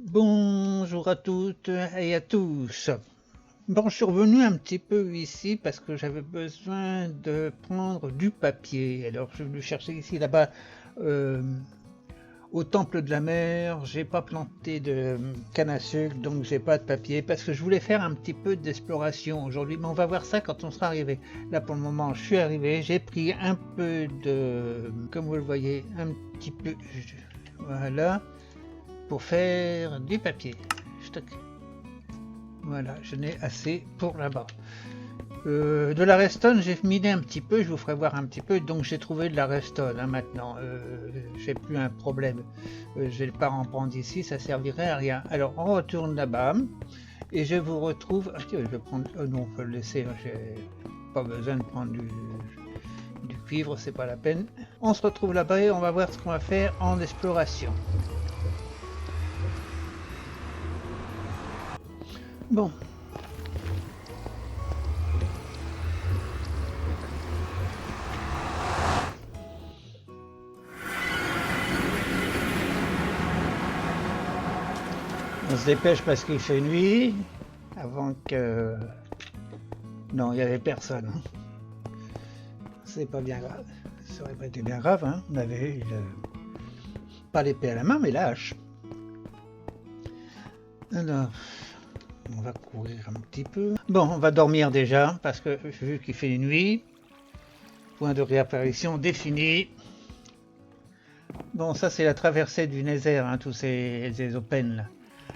Bonjour à toutes et à tous. Bon, je suis revenu un petit peu ici parce que j'avais besoin de prendre du papier. Alors, je vais le chercher ici, là-bas, euh, au Temple de la Mer. J'ai pas planté de canne à sucre, donc j'ai pas de papier parce que je voulais faire un petit peu d'exploration aujourd'hui. Mais on va voir ça quand on sera arrivé. Là, pour le moment, je suis arrivé. J'ai pris un peu de, comme vous le voyez, un petit peu, voilà, pour faire du papier. Stock. Voilà, je n'ai assez pour là-bas. De la Redstone, j'ai miné un petit peu, je vous ferai voir un petit peu. Donc j'ai trouvé de la Redstone maintenant. J'ai plus un problème. Je vais pas en prendre ici, ça servirait à rien. Alors on retourne là-bas et je vous retrouve. Je vais prendre. Non, on peut le laisser. J'ai pas besoin de prendre du cuivre, c'est pas la peine. On se retrouve là-bas et on va voir ce qu'on va faire en exploration. Bon, on se dépêche parce qu'il fait nuit, avant que... Non, il n'y avait personne. C'est pas bien grave. Ça aurait pas été bien grave, hein. On avait pas l'épée à la main, mais la hache. Alors, on va courir un petit peu. Bon, on va dormir déjà, parce que vu qu'il fait nuit, point de réapparition défini. Bon, ça c'est la traversée du Nether, hein, tous ces open là.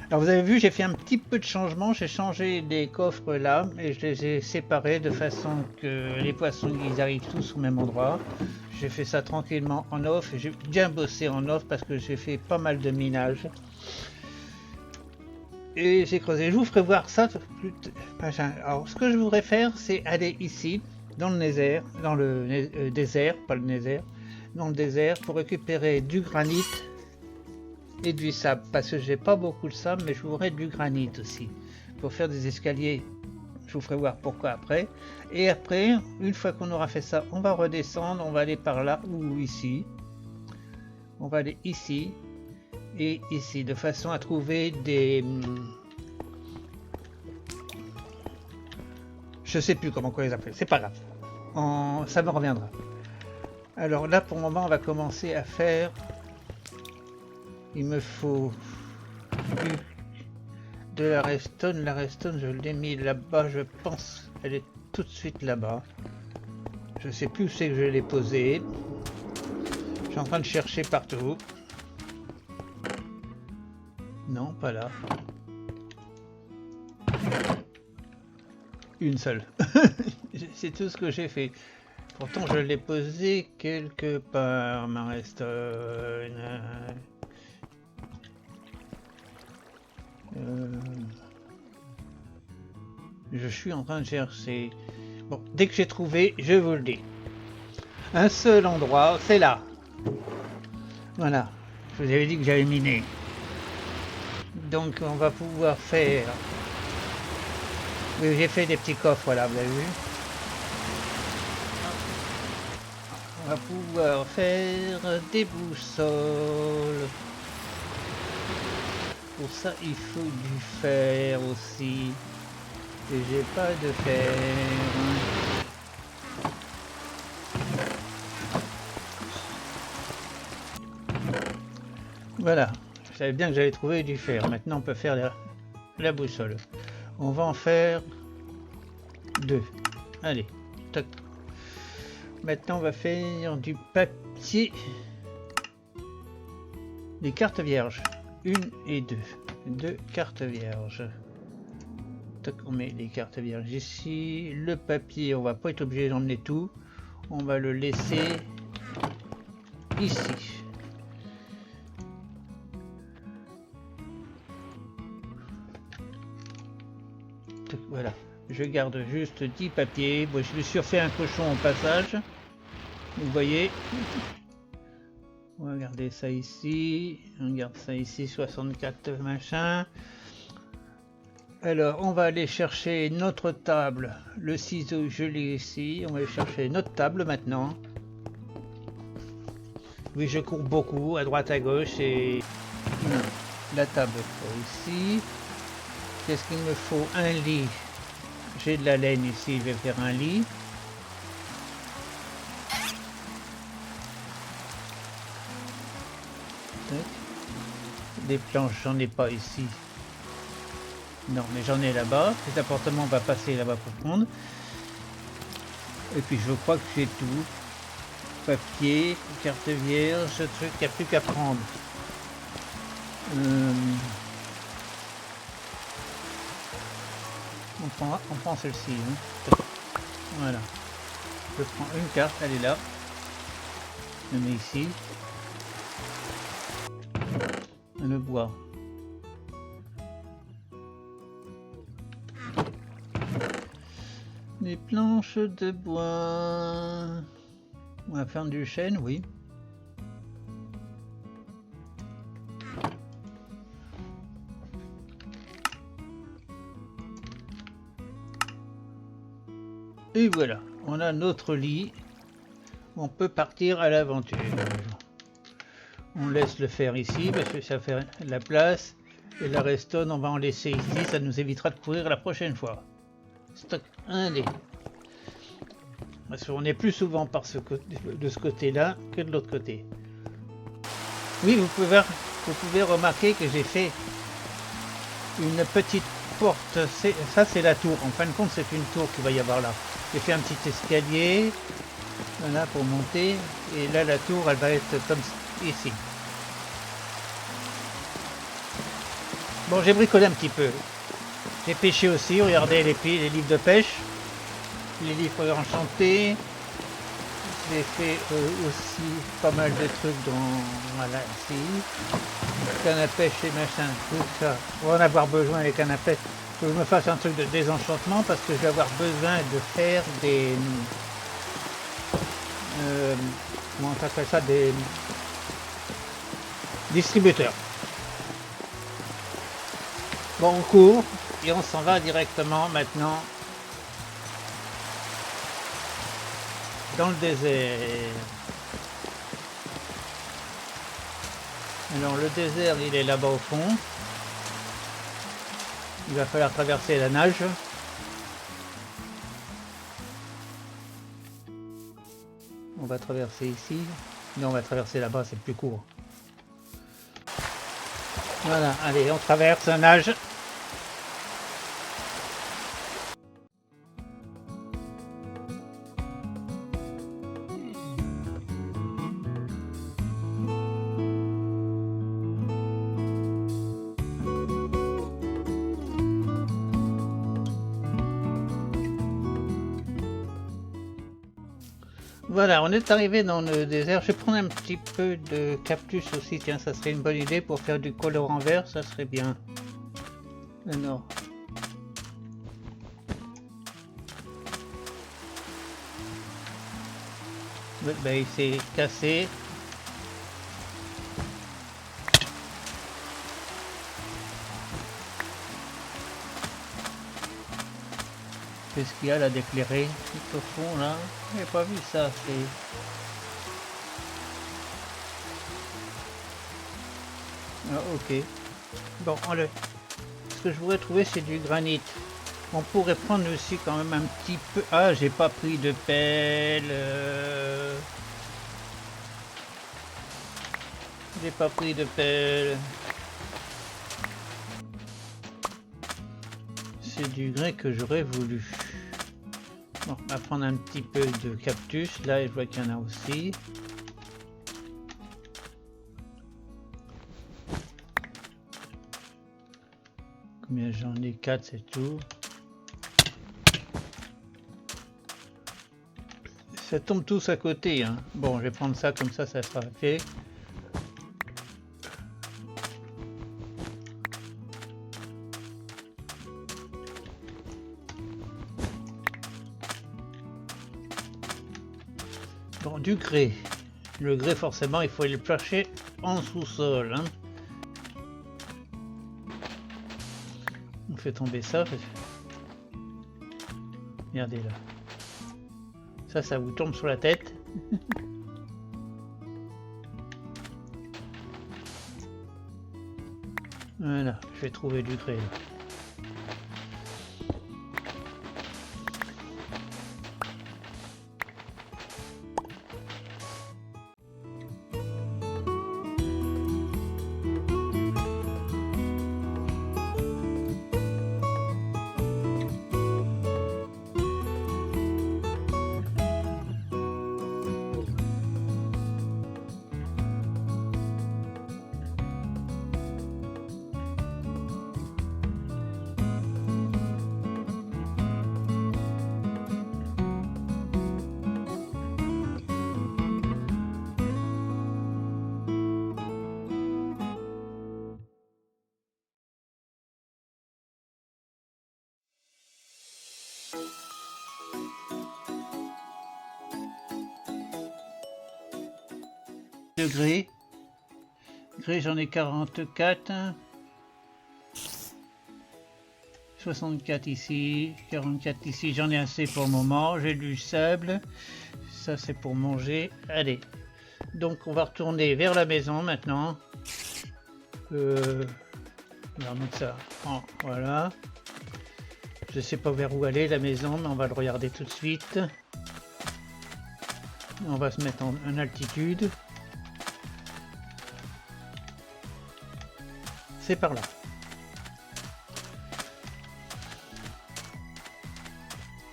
Alors vous avez vu, j'ai fait un petit peu de changement, j'ai changé les coffres là, et je les ai séparés de façon que les poissons ils arrivent tous au même endroit. J'ai fait ça tranquillement en off, et j'ai bien bossé en off parce que j'ai fait pas mal de minage. Et j'ai creusé, je vous ferai voir ça. Alors ce que je voudrais faire, c'est aller ici, dans le Nether, dans le désert, pas le Nether, dans le désert, pour récupérer du granit et du sable, parce que j'ai pas beaucoup de sable, mais je voudrais du granit aussi pour faire des escaliers. Je vous ferai voir pourquoi après. Et après, une fois qu'on aura fait ça, on va redescendre, on va aller par là ou ici. On va aller ici et ici, de façon à trouver des... Je sais plus comment les appeler, c'est pas grave. Ça me reviendra. Alors là, pour le moment, on va commencer à faire... Il me faut de la redstone. La redstone, je l'ai mis là-bas, je pense. Elle est tout de suite là-bas. Je sais plus où c'est que je l'ai posée. Je suis en train de chercher partout. Non, pas là. Une seule. C'est tout ce que j'ai fait. Pourtant, je l'ai posée quelque part, ma redstone. Je suis en train de chercher. Bon, dès que j'ai trouvé, je vous le dis. Un seul endroit, c'est là. Voilà. Je vous avais dit que j'avais miné. Donc on va pouvoir faire... Oui, j'ai fait des petits coffres, voilà, vous avez vu. On va pouvoir faire des boussoles. Pour ça, il faut du fer aussi. Et j'ai pas de fer. Voilà. Je savais bien que j'allais trouver du fer. Maintenant, on peut faire la boussole. On va en faire 2. Allez. Toc. Maintenant, on va faire du papier. Des cartes vierges. 1 et 2. 2 cartes vierges. Toc, on met les cartes vierges ici. Le papier, on va pas être obligé d'emmener tout. On va le laisser ici. Toc, voilà. Je garde juste 10 papiers. Bon, je me suis refait un cochon au passage. Vous voyez. On va garder ça ici. On garde ça ici, 64 machin. Alors, on va aller chercher notre table. Le ciseau, je l'ai ici. On va aller chercher notre table maintenant. Oui, je cours beaucoup, à droite, à gauche et... La table pour ici. Qu'est-ce qu'il me faut? Un lit. J'ai de la laine ici, je vais faire un lit. Des planches, j'en ai pas ici. Non, mais j'en ai là-bas. Cet appartement va passer là-bas pour prendre. Et puis je crois que j'ai tout. Papier, carte vierge, ce truc, il n'y a plus qu'à prendre. On prend celle-ci. Hein. Voilà. Je prends une carte, elle est là. Je mets ici. Le bois. Des planches de bois. On va faire du chêne, oui. Et voilà, on a notre lit. On peut partir à l'aventure. On laisse le faire ici parce que ça fait de la place. Et la redstone, on va en laisser ici. Ça nous évitera de courir la prochaine fois. Stock, allez. Parce qu'on est plus souvent par de ce côté-là que de l'autre côté. Oui, vous pouvez remarquer que j'ai fait une petite porte. Ça, c'est la tour. En fin de compte, c'est une tour qu'il va y avoir là. J'ai fait un petit escalier. Voilà, pour monter. Et là, la tour, elle va être comme ici. Bon, j'ai bricolé un petit peu. J'ai pêché aussi. Regardez les livres de pêche. Les livres enchantés. J'ai fait aussi pas mal de trucs dans... Voilà, ici. Canne à pêche et machin, tout ça. On va en avoir besoin, les cannes à pêche. Faut que je me fasse un truc de désenchantement parce que je vais avoir besoin de faire des... comment on appelle ça? Des distributeurs. Bon, on court et on s'en va directement maintenant dans le désert. Alors le désert, il est là-bas au fond. Il va falloir traverser la nage. On va traverser ici. Non, on va traverser là-bas, c'est plus court. Voilà, allez, on traverse la nage. Voilà, on est arrivé dans le désert. Je vais prendre un petit peu de cactus aussi. Tiens, ça serait une bonne idée pour faire du colorant vert, ça serait bien. Alors. Ben, il s'est cassé. Qu'est-ce qu'il y a là d'éclairé tout au fond là? J'ai pas vu ça. C'est... Ah, ok. Bon, allez. Ce que je voudrais trouver, c'est du granit. On pourrait prendre aussi quand même un petit peu... Ah, j'ai pas pris de pelle. J'ai pas pris de pelle. C'est du grès que j'aurais voulu. Bon, on va prendre un petit peu de cactus. Là, je vois qu'il y en a aussi. Combien j'en ai? 4, c'est tout. Ça tombe tous à côté. Hein. Bon, je vais prendre ça comme ça sera fait. Bon, du grès. Le grès, forcément, il faut aller le chercher en sous-sol. Hein. On fait tomber ça. Regardez là. Ça vous tombe sur la tête. Voilà, je vais trouver du grès. De grès. Grès, j'en ai 44. 64 ici, 44 ici, j'en ai assez pour le moment. J'ai du sable. Ça, c'est pour manger. Allez. Donc, on va retourner vers la maison maintenant. On va remettre ça. Oh, voilà. Je sais pas vers où aller la maison, mais on va le regarder tout de suite. On va se mettre en altitude. C'est par là.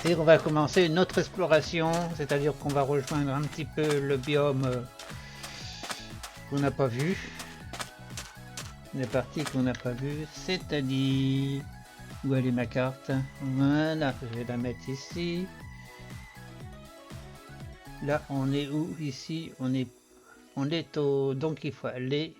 Et on va commencer une autre exploration, c'est-à-dire qu'on va rejoindre un petit peu le biome qu'on n'a pas vu. Les parties qu'on n'a pas vues, c'est-à-dire... Où elle est ma carte? Voilà, je vais la mettre ici. Là, on est où? Ici, on est au... Donc il faut aller...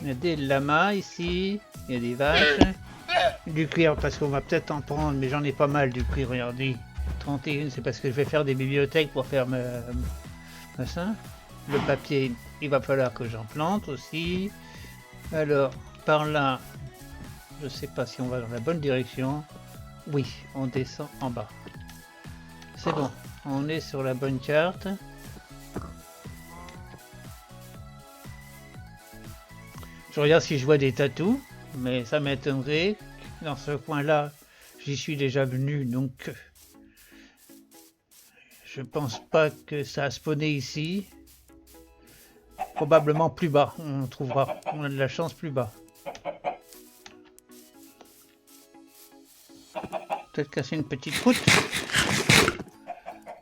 Il y a des lamas ici, il y a des vaches, du cuir parce qu'on va peut-être en prendre, mais j'en ai pas mal du cuir, regardez. 31, c'est parce que je vais faire des bibliothèques pour faire ça. Le papier, il va falloir que j'en plante aussi. Alors, par là, je sais pas si on va dans la bonne direction. Oui, on descend en bas. C'est bon, on est sur la bonne carte. Je regarde si je vois des tatous, mais ça m'étonnerait. Dans ce coin-là, j'y suis déjà venu, donc je pense pas que ça a spawné ici. Probablement plus bas, on trouvera. On a de la chance plus bas. Peut-être casser une petite route.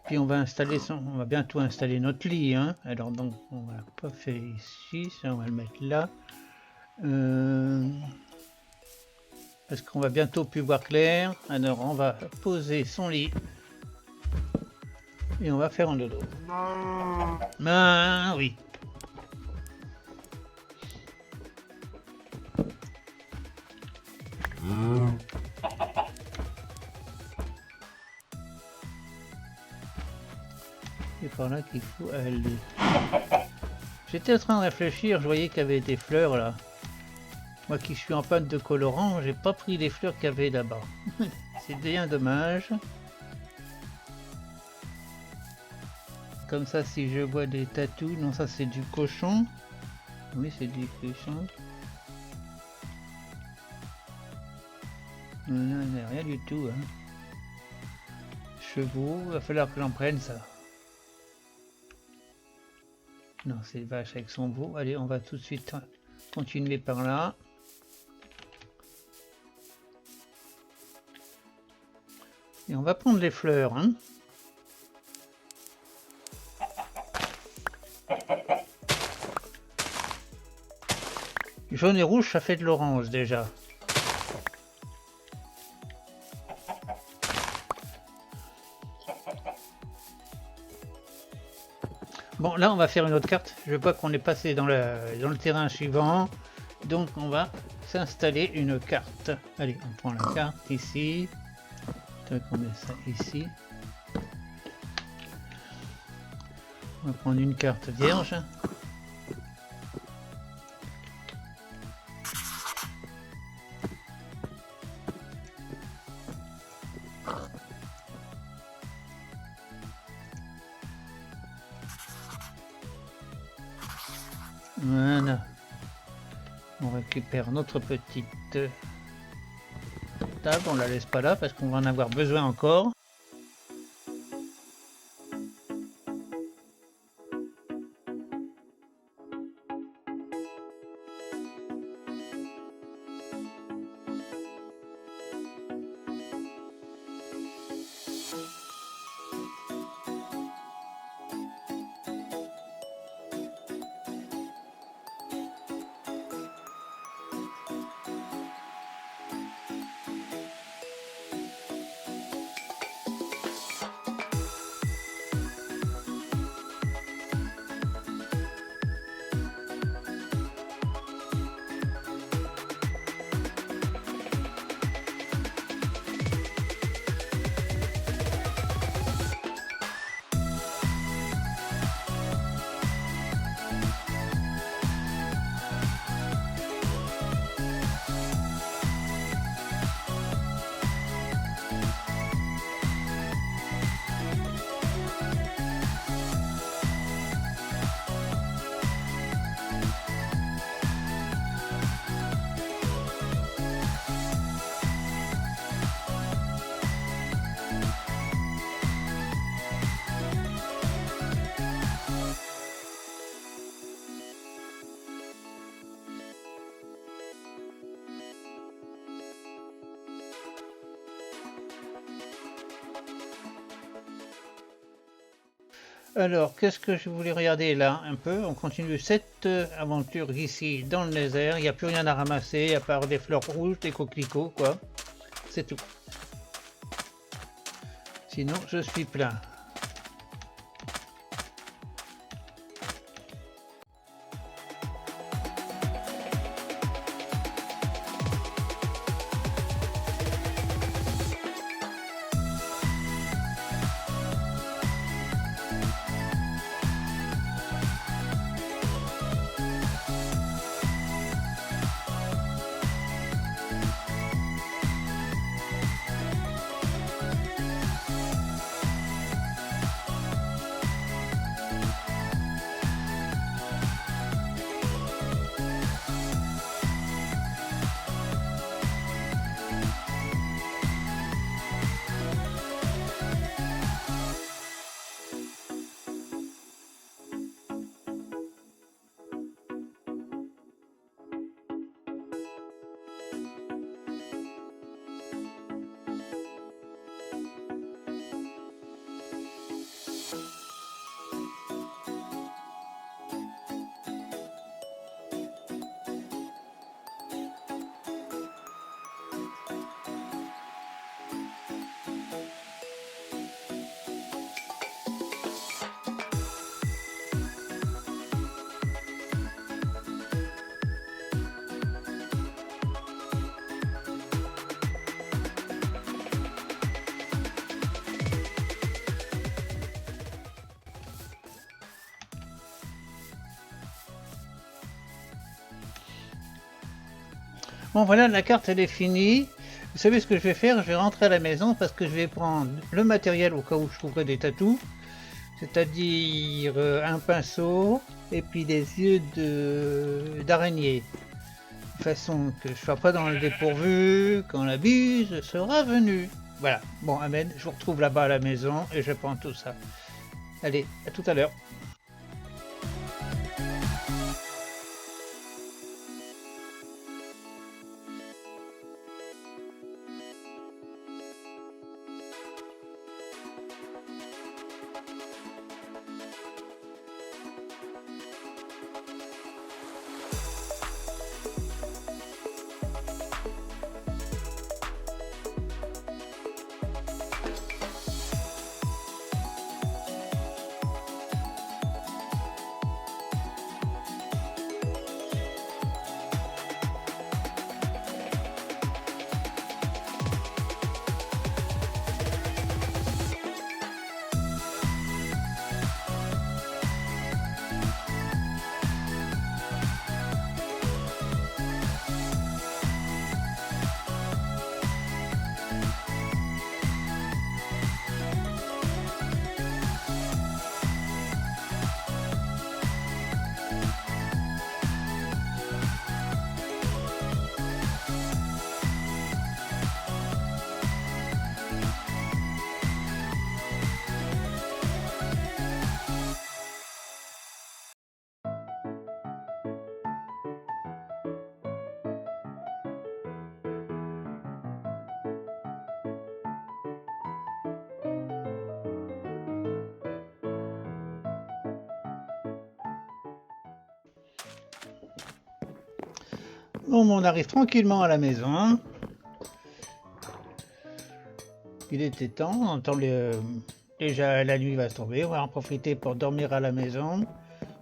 Puis on va installer on va bientôt installer notre lit, hein. Alors donc on va pas faire ici, ça on va le mettre là. Parce qu'on va bientôt plus voir clair. Alors on va poser son lit. Et on va faire un dodo. Ah oui. C'est par là qu'il faut aller. J'étais en train de réfléchir, je voyais qu'il y avait des fleurs là. Moi qui suis en panne de colorant, j'ai pas pris les fleurs qu'il y avait là-bas. C'est bien dommage. Comme ça, si je vois des tatous, non, ça c'est du cochon. Oui, c'est du cochon. Non, rien du tout. Hein. Chevaux, il va falloir que j'en prenne ça. Non, c'est vache avec son veau. Allez, on va tout de suite continuer par là. Et on va prendre les fleurs. Hein. Jaune et rouge, ça fait de l'orange déjà. Bon, là, on va faire une autre carte. Je vois qu'on est passé dans le terrain suivant. Donc, on va s'installer une carte. Allez, on prend la carte ici. Donc, on met ça ici. On va prendre une carte vierge. Voilà. On récupère notre petite table. On la laisse pas là parce qu'on va en avoir besoin encore. Alors, qu'est-ce que je voulais regarder là un peu? On continue cette aventure ici dans le désert. Il n'y a plus rien à ramasser à part des fleurs rouges, des coquelicots, quoi. C'est tout. Sinon, je suis plein. Bon voilà, la carte elle est finie. Vous savez ce que je vais faire? Je vais rentrer à la maison parce que je vais prendre le matériel au cas où je trouverai des tatous. C'est-à-dire un pinceau et puis des yeux d'araignée. De façon que je ne sois pas dans le dépourvu quand la bise sera venue. Voilà. Bon, amen. Je vous retrouve là-bas à la maison et je prends tout ça. Allez, à tout à l'heure. Bon, on arrive tranquillement à la maison. Il était temps, on entend déjà la nuit va se tomber, on va en profiter pour dormir à la maison.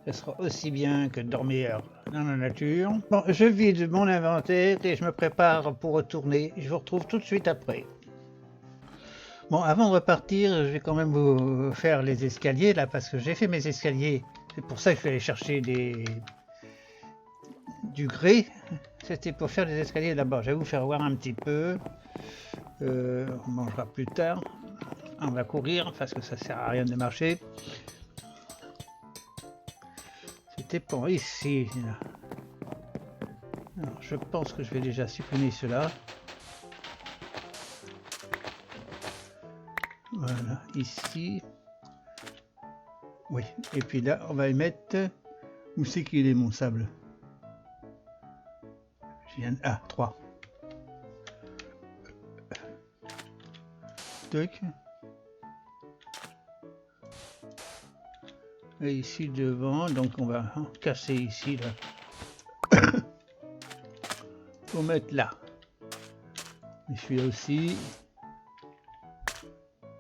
Ce sera aussi bien que de dormir dans la nature. Bon, je vide mon inventaire et je me prépare pour retourner. Je vous retrouve tout de suite après. Bon, avant de repartir, je vais quand même vous faire les escaliers là, parce que j'ai fait mes escaliers. C'est pour ça que je vais aller chercher du grès. C'était pour faire les escaliers là-bas. Je vais vous faire voir un petit peu. On mangera plus tard. On va courir parce que ça sert à rien de marcher. C'était pour ici. Là. Alors, je pense que je vais déjà supprimer cela. Voilà, ici. Oui, et puis là, on va y mettre... Où c'est qu'il est mon sable? Je viens... Ah, 3. Toc. Et ici devant, donc on va casser ici là. Pour mettre là. Et celui-là aussi.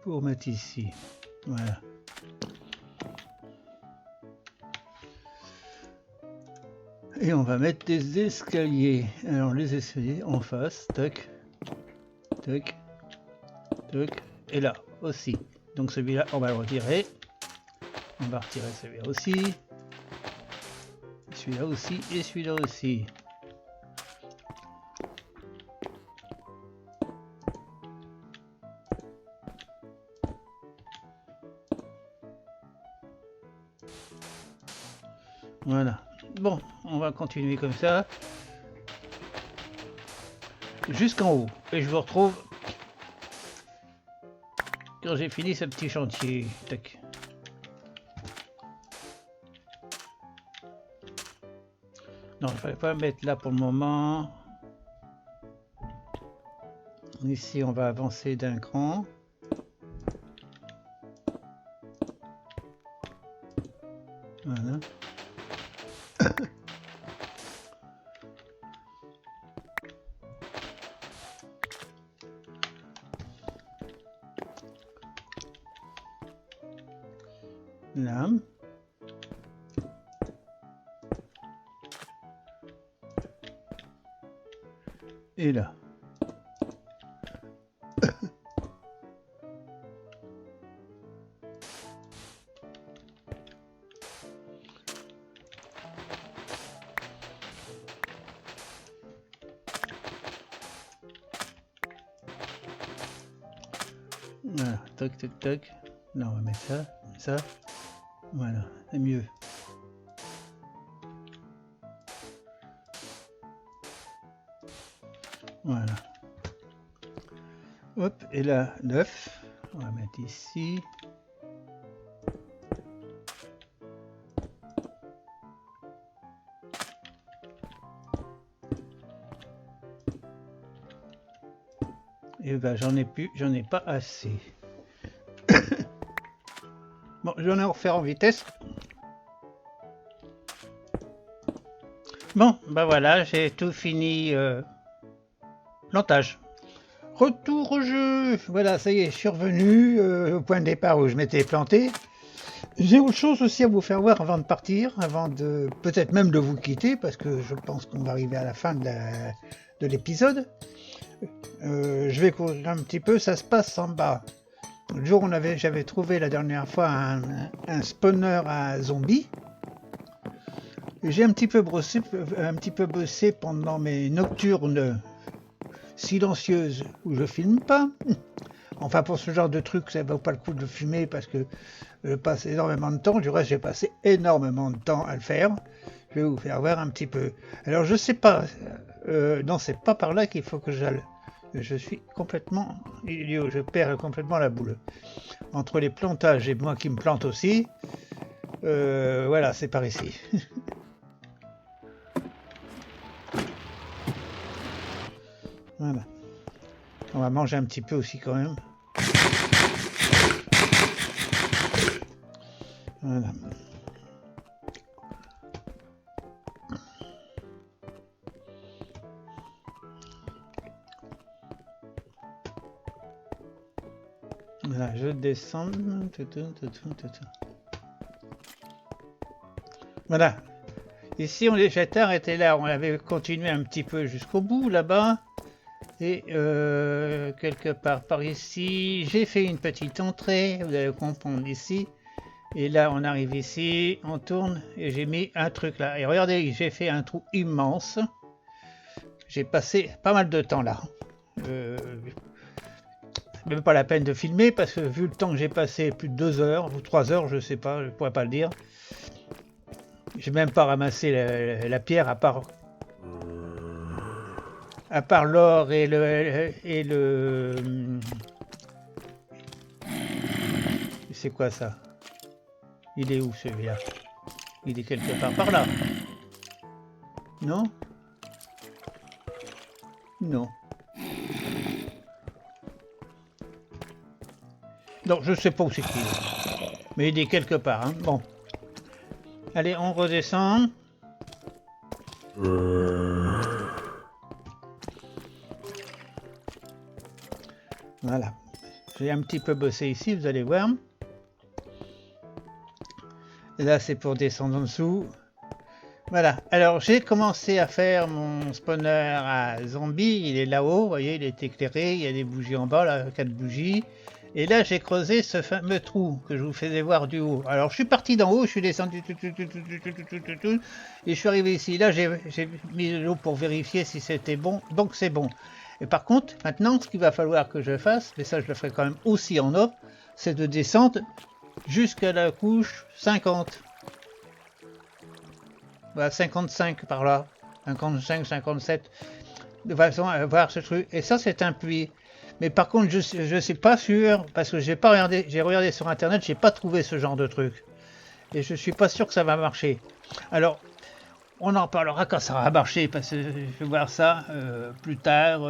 Pour mettre ici. Voilà. Et on va mettre des escaliers. Alors les escaliers en face, toc, toc, toc, et là aussi. Donc celui-là, on va le retirer. On va retirer celui-là aussi. Celui-là aussi et celui-là aussi. Voilà. Bon, on va continuer comme ça. Jusqu'en haut. Et je vous retrouve quand j'ai fini ce petit chantier. Tac. Non, il ne fallait pas mettre là pour le moment. Ici, on va avancer d'un cran. Voilà. Là. Et là. Voilà, toc toc toc. Là on va mettre ça, ça. Voilà, c'est mieux. Voilà. Hop, et là, 9. On va mettre ici. Et ben j'en ai plus, j'en ai pas assez. Bon, je vais en refaire en vitesse. Bon, ben voilà, j'ai tout fini. Plantage. Retour au jeu. Voilà, ça y est, je suis revenu au point de départ où je m'étais planté. J'ai autre chose aussi à vous faire voir avant de partir, avant de peut-être même de vous quitter, parce que je pense qu'on va arriver à la fin de l'épisode. Je vais courir un petit peu, ça se passe en bas. Le jour où j'avais trouvé la dernière fois un spawner à zombies. J'ai un petit peu bossé pendant mes nocturnes silencieuses où je filme pas. Enfin, pour ce genre de truc, ça vaut pas le coup de fumer parce que je passe énormément de temps. Du reste, j'ai passé énormément de temps à le faire. Je vais vous faire voir un petit peu. Alors, je sais pas. Non, c'est pas par là qu'il faut que j'aille. Je suis complètement idiot. Je perds complètement la boule. Entre les plantages et moi qui me plante aussi. Voilà, c'est par ici. Voilà. On va manger un petit peu aussi quand même. Voilà. Voilà, je descends. Voilà. Ici, j'étais arrêté là. On avait continué un petit peu jusqu'au bout là-bas. Et quelque part par ici, j'ai fait une petite entrée. Vous allez comprendre ici. Et là, on arrive ici, on tourne et j'ai mis un truc là. Et regardez, j'ai fait un trou immense. J'ai passé pas mal de temps là. Même pas la peine de filmer parce que vu le temps que j'ai passé, plus de 2 heures ou 3 heures, je sais pas, je pourrais pas le dire. J'ai même pas ramassé la pierre à part l'or et le c'est quoi ça? Il est où celui-là? Il est quelque part par là. Non? Non. Non, je sais pas où c'est qu'il est. Mais il est quelque part, hein. Bon. Allez, on redescend. Voilà. J'ai un petit peu bossé ici, vous allez voir. Et là, c'est pour descendre en dessous. Voilà. Alors, j'ai commencé à faire mon spawner à zombie. Il est là-haut, vous voyez, il est éclairé. Il y a des bougies en bas, là, 4 bougies. Et là, j'ai creusé ce fameux trou que je vous faisais voir du haut. Alors, je suis parti d'en haut, je suis descendu, et je suis arrivé ici. Là, j'ai mis de l'eau pour vérifier si c'était bon. Donc, c'est bon. Et par contre, maintenant, ce qu'il va falloir que je fasse, mais ça, je le ferai quand même aussi en off, c'est de descendre jusqu'à la couche 50. Voilà, 55 par là. 55, 57. De façon à voir ce truc. Et ça, c'est un puits. Mais par contre, je suis pas sûr, parce que j'ai regardé sur internet, j'ai pas trouvé ce genre de truc. Et je suis pas sûr que ça va marcher. Alors, on en parlera quand ça va marcher, parce que je vais voir ça plus tard.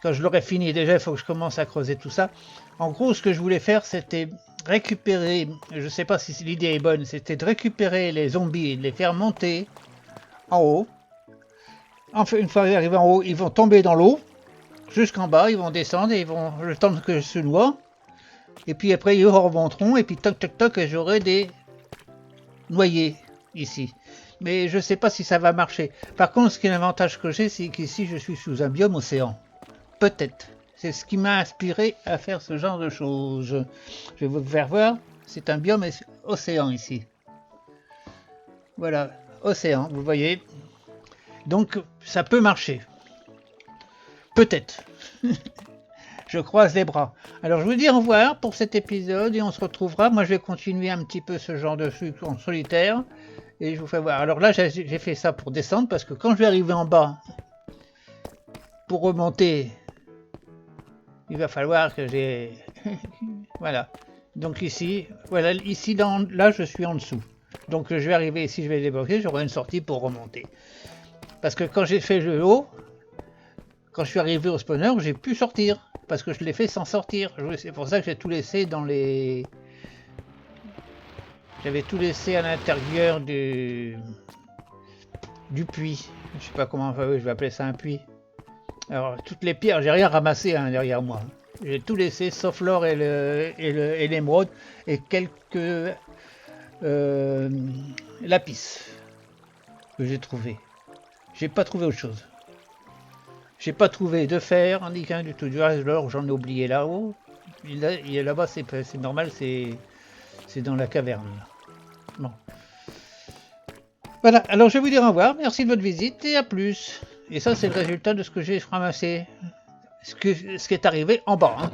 Quand je l'aurai fini, déjà, il faut que je commence à creuser tout ça. En gros, ce que je voulais faire, c'était récupérer, je sais pas si l'idée est bonne, c'était de récupérer les zombies et de les faire monter en haut. Enfin, une fois arrivés en haut, ils vont tomber dans l'eau. Jusqu'en bas, ils vont descendre et ils vont le temps que je se noie. Et puis après, ils remonteront et puis toc toc toc, et j'aurai des noyés ici. Mais je sais pas si ça va marcher. Par contre, ce qui est l'avantage que j'ai, c'est qu'ici, je suis sous un biome océan. Peut-être. C'est ce qui m'a inspiré à faire ce genre de choses. Je vais vous faire voir. C'est un biome océan ici. Voilà, océan, vous voyez. Donc, ça peut marcher. Peut-être. Je croise les bras. Alors je vous dis au revoir pour cet épisode et on se retrouvera. Moi je vais continuer un petit peu ce genre de truc en solitaire et je vous fais voir. Alors là j'ai fait ça pour descendre parce que quand je vais arriver en bas pour remonter, il va falloir que j'ai... Voilà. Donc ici, voilà, ici là je suis en dessous. Donc je vais arriver ici, je vais débloquer, j'aurai une sortie pour remonter. Parce que quand j'ai fait le haut, quand je suis arrivé au spawner, j'ai pu sortir. Parce que je l'ai fait sans sortir. C'est pour ça que j'ai tout laissé dans les... J'avais tout laissé à l'intérieur du puits. Je sais pas comment je vais appeler ça un puits. Alors toutes les pierres, j'ai rien ramassé derrière moi. J'ai tout laissé sauf l'or et l'émeraude et quelques lapis que j'ai trouvé. J'ai pas trouvé autre chose. J'ai pas trouvé de fer, ni rien du tout. Du reste de l'or, j'en ai oublié là-haut. Là-bas, c'est normal, c'est dans la caverne. Bon. Voilà, alors je vais vous dire au revoir. Merci de votre visite et à plus. Et ça, c'est le résultat de ce que j'ai ramassé. Ce qui est arrivé en bas. Hein.